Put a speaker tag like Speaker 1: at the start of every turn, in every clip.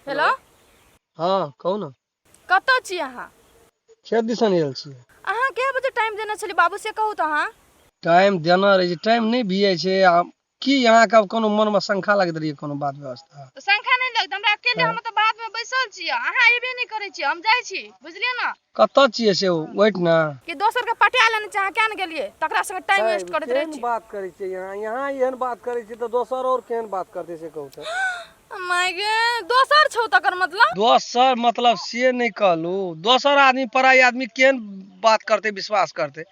Speaker 1: Hello
Speaker 2: हाँ कहू ना
Speaker 1: कतऽ छी अहाँ
Speaker 2: खेत दिसन आयल छी
Speaker 1: अहाँ कए बजे टाइम देने छली बाबू से कहू तऽ अहाँ
Speaker 2: टाइम देना रहे छै टाइम नहीं भी छै की यहाँ का कोनो मन में शंखा लगत रही कोनो बात व्यवस्था
Speaker 1: तो संख्या नहीं लगत हमरा अकेले हम तो बाद में बैसल छी अहाँ एबे नहीं करे छी हम जाय छी बुझलिए ना
Speaker 2: कतऽ छियै से ओइठ ना
Speaker 1: कि दोसर के पटिया लेने छी अहाँ क्या न गेलिए तकरा संगे टाइम वेस्ट करत रहे छी
Speaker 2: बात करे छै यहाँ एहन बात करे छै तो दोसर और केहन बात करते से कहू त
Speaker 1: माय गे दोसर छौ तकर मतलब
Speaker 2: दोसर मतलब से नहीं कहलू दोसर आदमी पराई आदमी केहन बात करते विश्वास करते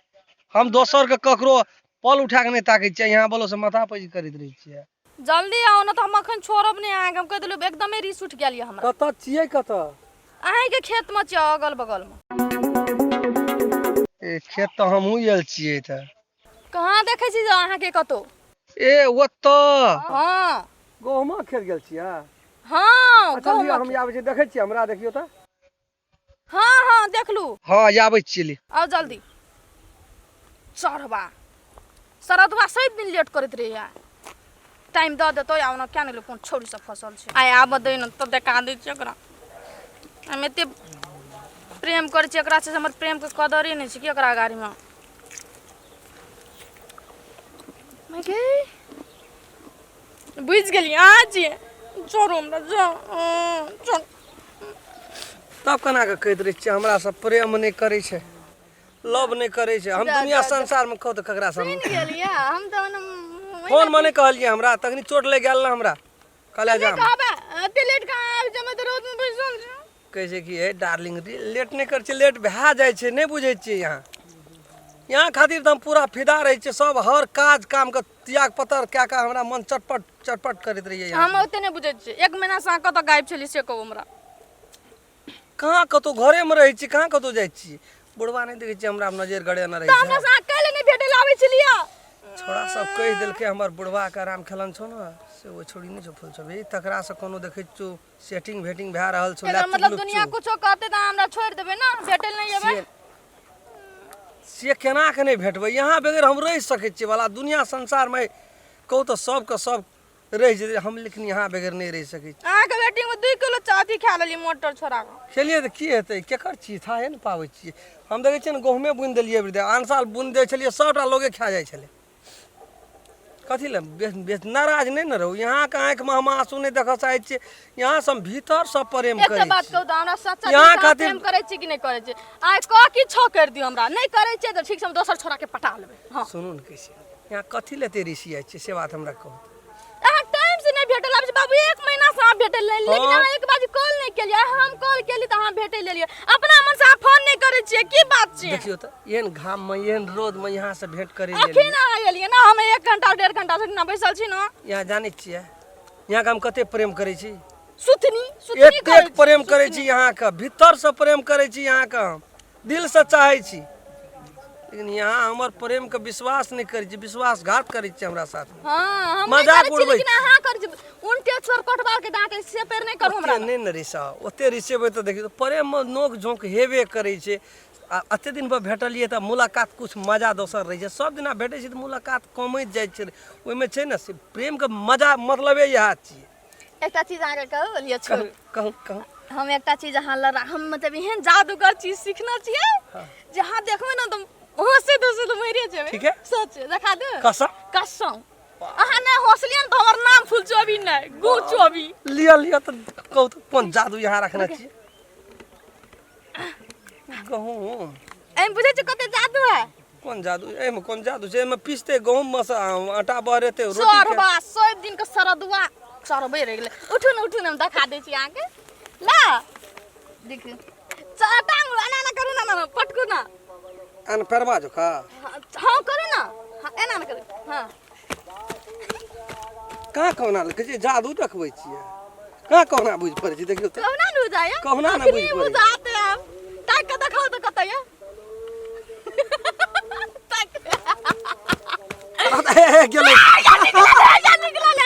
Speaker 2: हम दोसर के ककरो पल उठा के नहीं ताकै छियै यहाँ बोलो से माथा पैजी करैत रहे छियै
Speaker 1: जल्दी आओ ना तो हम अखन छोड़ब नहीं अहाँ हम कह देलु एकदमे रिस उठ गेल हमरा
Speaker 2: कतऽ छियै कतऽ
Speaker 1: अहाँ के खेत में छी अगल बगल में
Speaker 2: ए खेत तो हमहू आयल छियै त
Speaker 1: कहाँ देखे छी अहाँ के कतो
Speaker 2: ए ओतऽ
Speaker 1: हाँ
Speaker 2: गहुमा खेत गेल छियै
Speaker 1: हाँ
Speaker 2: अच्छा लिअ हम आबै छी देखै छियै हमरा देखियो त
Speaker 1: हाँ हाँ देख लू
Speaker 2: हाँ आबै छियै ले
Speaker 1: आओ जल्दी सरबा सरदवा सही दिन लेट करत रही है टाइम द देतो आउ ना क्या नहीं कोन छोरी सब फसल छै आय आब दे न त देखा दे छै एकरा हम एते प्रेम कर छी एकरा से हमर प्रेम के कदर ही नहीं छै कि एकरा गाड़ी में मैं के बुझ गेली आज छोड़ो हमरा जा छोड़
Speaker 2: तब केना के कहैत रहे छियै हमरा से प्रेम नहीं करे छै लव नहीं करे छै हम दुनिया संसार में कहू त ककरा से
Speaker 1: सुन गेलिए हम त
Speaker 2: फोन में नहीं कहलिए हमरा तखनी चोट लग गेल ना हमरा कले जाम
Speaker 1: कहबे एते लेट कहां आबि जमे त रोड में बैसल छी
Speaker 2: कैसे कि है डार्लिंग लेट नहीं कर छै लेट भए जाय छै नहीं बुझै छियै यहाँ खातिर हम पूरा फिदा रहे छै सब हर काज काम के त्याग पतर क्या का हमरा मन चटपट चटपट करैत रहिए
Speaker 1: हम ओते नहीं बुझै छी एक महीना से कत गायब छली से कहू हमरा
Speaker 2: कहाँ कतो घरे में रहे छी कहाँ कतो जाय छी बुढ़वा नहीं देखे छी हमरा नजर गड़े न रहे
Speaker 1: त हमरा से काहे नहीं भेटे लाबै छलिया
Speaker 2: छोड़ा सब कह देलके हमर बुढ़वा के आराम खेलन छौ ना से वो छोड़ी नहीं छौ फूल छबे तकरा से कोनो देखे छौ सेटिंग भेटिंग भए रहल छौ
Speaker 1: एकर मतलब दुनिया कुछो कहते त हमरा छोड़ देबे ना भेटल नहीं जेबे
Speaker 2: से केना के नहीं भेटबै यहाँ बगैर हम रह सकै छी वाला दुनिया संसार में कहू तो सब के सब रह जे हम लेकिन यहाँ बगैर नहीं रह सकै छी
Speaker 1: अहाँ के बेटी में 2 किलो चाती खा लेली मोटर छोड़ा के
Speaker 2: खेलिए त की हेतै केकर चीज था है न पाबै छी हम देखे छियै न गहुमे बुनि देलिए वृद्धि आन साल बुनि दै छलिए सबटा लोगे खा जाइ छले कथी ले नाराज नहीं न रहू यहाँ के आँख में हम आंसू नहीं देख चाहे छी यहाँ से हम भीतर सब प्रेम
Speaker 1: एक
Speaker 2: करे
Speaker 1: बात कहू त हमरा सच्चा
Speaker 2: यहाँ
Speaker 1: दिल से
Speaker 2: खातिर
Speaker 1: प्रेम करे छी कि नहीं करे छी आइ कह की छो कर दियो हमरा नहीं करे छी त ठीक से हम दोसर छोरा के पटा लेबे हां
Speaker 2: सुनू न कैसे यहाँ कथी ले तेरी सिया छी से बात हमरा कहू
Speaker 1: अहाँ टाइम से नहीं भेटल अब बाबू 1 महीना से आप भेटल नहीं लेकिन अहाँ एक बार कॉल नहीं केलिए हम कॉल केली त अहाँ भेटे लेलिए अपना मन से फोन नहीं करे छी की बात छी
Speaker 2: देखियो त एहन घाम में एहन रोद में यहाँ से भेंट करे
Speaker 1: अखन आ गेलिए ना हम 1 घंटा 1.5 घंटा से ना बैसल छी ना
Speaker 2: यहाँ जाने छियै यहाँ के हम कते प्रेम करे छी
Speaker 1: सुथनी
Speaker 2: एक प्रेम करे छी यहाँ का भीतर से प्रेम करे छी यहाँ का दिल से चाहे छी लेकिन यहाँ हमर प्रेम के विश्वास नहीं करे छी विश्वासघात करे छी हमरा साथ
Speaker 1: हां हम
Speaker 2: मजाक उड़बै
Speaker 1: लेकिन अहाँ कर उनटे छोर कटवार के डांटे से पैर नहीं करू हमरा
Speaker 2: नहीं न रिसा ओते रिसेबे त देखियो प्रेम में नोक झोंक हेबे करे छै आ अते दिन पर भेटलिए त मुलाकात कुछ मजा दोसर रहे छै सब दिना भेटे छै त मुलाकात कमैत जाइ छै ओइ में छै न से प्रेम के मजा मतलबे यह छियै
Speaker 1: एकटा चीज आगे कहू लियो छोड़
Speaker 2: कहू
Speaker 1: हम एकटा चीज अहाँ हम मतलब एहन जादूगर चीज सीखना चाहिए जहाँ देखबै ना तुम हंसे तो मरे जेबे
Speaker 2: ठीक है
Speaker 1: सच देखा दे
Speaker 2: कसम
Speaker 1: कसम अहाँ ने हंसलियन तो हमर नाम फूल चोबी नहीं गु चोबी
Speaker 2: लिया त कहू त कोन जादू यहाँ रखना चाहिए गहूम
Speaker 1: एम बुझे छ कते जादू है
Speaker 2: कौन जादू एमे कौन जादू छै एमे पीसते गहूम में से आटा बहरेते रोटी
Speaker 1: सरबा सब दिन के सरदुआ सरबे रह गेले उठू न हम देखा दे छी आके ला देख चाटांग ना करू ना पटकू ना
Speaker 2: अन परवा जो का
Speaker 1: हां करू ना एना न करू हां
Speaker 2: कहाँ कहना लगे जादू देखबै छियै कहाँ कहना बुझ पड़े छी देखियो त
Speaker 1: कहना न जाय
Speaker 2: कहना न बुझ पड़े
Speaker 1: बुझाते हम ताक के देखाओ त कतय है
Speaker 2: ए गेलै
Speaker 1: या निकलल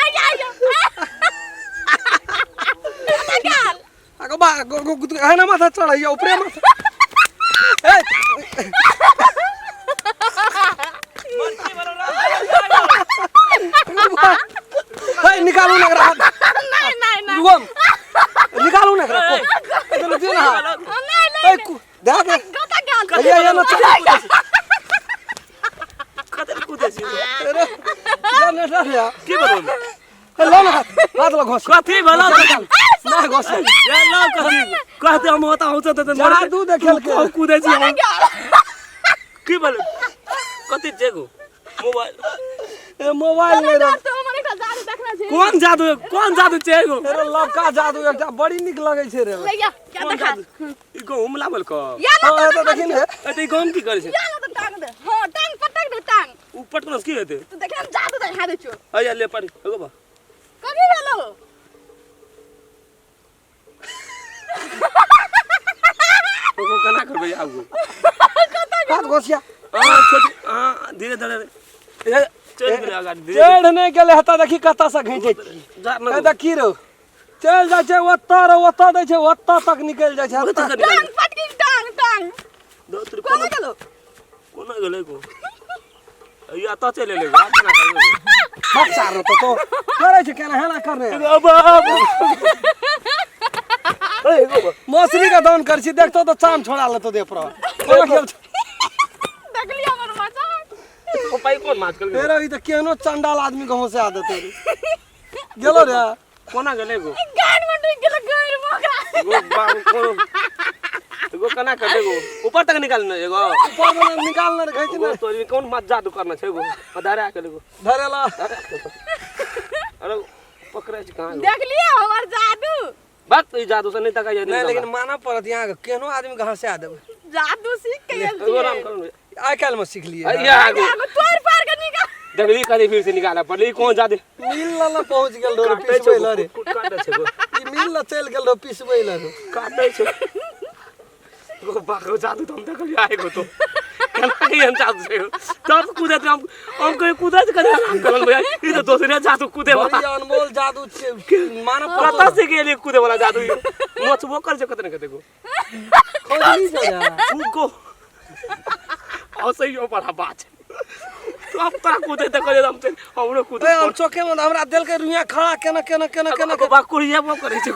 Speaker 2: आगो बा है ना माथा चढ़ाइया ऊपरे माथा ए निकालू लग रहा
Speaker 1: नहीं
Speaker 2: निकालू ना इधर दियो ना
Speaker 1: नहीं
Speaker 2: देख
Speaker 1: गता गाल
Speaker 2: ये ना
Speaker 3: कतल कूदे छी
Speaker 2: अरे जनरेटर है
Speaker 3: की बोलू
Speaker 2: लो ना हाथ लो घोस
Speaker 3: कथी भला
Speaker 2: ना घोस
Speaker 3: ये लो कथी कहते हम होता हो तो
Speaker 2: जादू देखेल के
Speaker 3: कूदे छी हम की बोलू कथी जेगो मोबाइल
Speaker 2: ए मोबाइल ले रे
Speaker 1: तो हमर एकटा जादू देखना छै
Speaker 3: कौन जादू जेगो
Speaker 2: अरे लवका जादू एकटा बड़ी निक लगे छै रे
Speaker 1: ले या क्या देखा
Speaker 3: ई को हमला बोल को
Speaker 1: या ना
Speaker 2: हां तो देखिन है
Speaker 3: ए गम की करे छै
Speaker 1: या ना तो टांग दे हां टांग पटक दे टांग
Speaker 3: ऊपर तो की हेते
Speaker 1: तो देख हम जादू देखा दे छु
Speaker 3: आया ले पड़ी एगो बा
Speaker 1: कभी भेलो
Speaker 3: को कना करबे आगो
Speaker 2: हाथ घोसिया
Speaker 3: हां छोटी हां धीरे धीरे चल गेले आगा धीरे
Speaker 2: चढ़ नहीं गेले हता देखी कता से घिंचे
Speaker 3: जा
Speaker 2: ए देखी रो चल जा छै ओत्ता दै छै ओत्ता तक निकल जा छै
Speaker 1: टांग पटकी टांग
Speaker 3: दो तिर
Speaker 1: कोना गेलो
Speaker 3: कोना गेले को या तो चले ले कना करबे
Speaker 2: हट सार तो करे छै केना हेला करने
Speaker 3: अब ए एगो
Speaker 2: मौसरी का दान कर छी देखतो तो चाम छोड़ा लेतो दे पर
Speaker 1: देख लिया हमर मजा
Speaker 3: ओ पाई कोन माछ कर
Speaker 2: तेरा ई त केनो चंडाल आदमी गांव से आदत है गेलो रे
Speaker 3: कोना गेले को
Speaker 1: गान में डूब गेलो गैर मोगा
Speaker 3: गो बाम को गो कना कर देगो ऊपर तक निकालना एगो
Speaker 2: ऊपर में निकालना रे घिंच
Speaker 3: गो तो कौन माछ जादू करना छै गो अधारे के गो
Speaker 2: धरेला
Speaker 3: अरे पकड़े छ कहां
Speaker 1: देख लिया हमर जादू
Speaker 3: बात ई जादू से नहीं तका
Speaker 2: नहीं लेकिन माना पड़त यहाँ केनो आदमी कहाँ से आ देबे
Speaker 1: जादू सीख के
Speaker 3: एगो राम करू
Speaker 2: आइ काल में सीख लिए
Speaker 3: अइया आगो
Speaker 1: तोड़ पार के निकाल
Speaker 3: देखली कदी फिर से निकाला पड़ली कौन जादू
Speaker 2: मिल ला पहुंच गेल रो पिसबै ला रे
Speaker 3: काटे छै गो
Speaker 2: ई मिल ला चल गेल रो पिसबै ला रो
Speaker 3: काटे छै गो बाको जादू तुम देखली आएगो तो केना के हम जादू छै तब कूदे हम कहीं कूदे करे हम करल भैया ई तो दूसरे जादू कूदे वाला
Speaker 2: बड़ी अनमोल जादू छै माना
Speaker 3: पता से के लिए कूदे वाला जादू मोच वो कर कतने कते गो
Speaker 2: खोजली से जा
Speaker 3: उनको और सही हो पड़ा बात तो अब तक कूदे त करे हम हमरो कूदे
Speaker 2: हम चौके में हमरा दिल के रुइया खड़ा केना
Speaker 3: को बाकुरिया वो करे छै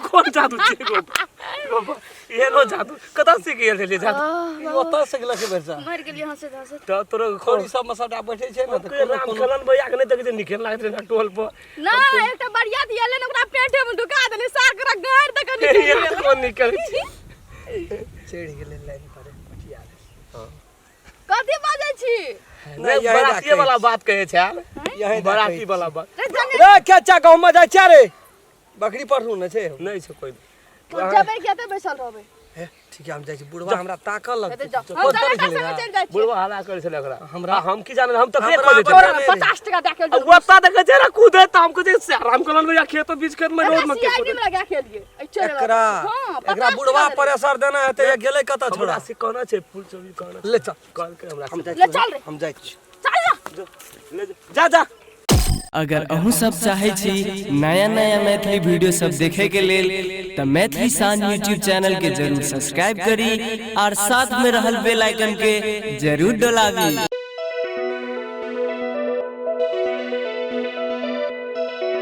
Speaker 3: कौन जादू छै गो ये नो जादू कता से के ले जादू
Speaker 2: ई ओता से गेल के बेरसा
Speaker 1: मर गेली हंसे हंसे
Speaker 3: तो तोरो
Speaker 2: खोरी सब मसाटा बैठे छै ना त कोनो
Speaker 3: राम कलन भैया के नहीं देखे छै निकल लागत रे टोल पर
Speaker 1: ना एकटा बढ़िया दियाले न ओकरा पेटे में ढुका देले साकरा गाड़ तक निकल
Speaker 3: ये
Speaker 1: गेल
Speaker 3: कौन निकल
Speaker 2: चढ़ गेले लाइन पर पटिया हां
Speaker 1: कथि बाजै छी
Speaker 3: नहीं बराती वाला बात कहे छै
Speaker 2: यही
Speaker 3: बराती वाला बात
Speaker 1: रे जने
Speaker 2: रे क्या चा गांव में जाय छै रे बकरी पढ़ू न छै
Speaker 3: नहीं छै कोई
Speaker 1: जबे केते बैसल रहबे
Speaker 2: हे ठीक है हम जाय छी बुढ़वा हमरा ताकल लग
Speaker 1: एते जा हम जरा का संग चल जाइ छी
Speaker 3: बुढ़वा हला करे छै एकरा
Speaker 2: हमरा
Speaker 3: हम की जाने हम तो खेत
Speaker 2: हमरा
Speaker 3: खोदे छै
Speaker 2: बड़ा-
Speaker 1: 50 टका दे के
Speaker 3: वो पता देखे छै रे कूदे त हमको जे राम कलन भैया खेत बीच खेत में रोड में के
Speaker 1: सीआईडी
Speaker 3: कूदे
Speaker 1: में लगा खेल दिए ए चल
Speaker 2: एकरा बुढ़वा प्रेशर देना है त ये गेले कत छोड़ा
Speaker 3: छोड़ा से कहना छै फूल चोरी कहना
Speaker 2: ले चल
Speaker 3: कॉल के हमरा
Speaker 2: हम
Speaker 3: से
Speaker 2: जाय
Speaker 1: ले चल रे
Speaker 2: हम जाय छी
Speaker 1: चल ना
Speaker 3: ले जा जा
Speaker 4: अगर अहूँ सब चाहे छी नया नया मैथिली वीडियो सब देखे के लेल त मैथिली साँझ यूट्यूब चैनल के जरूर सब्सक्राइब करी और साथ में रहल बेल आइकन के जरूर दबावी।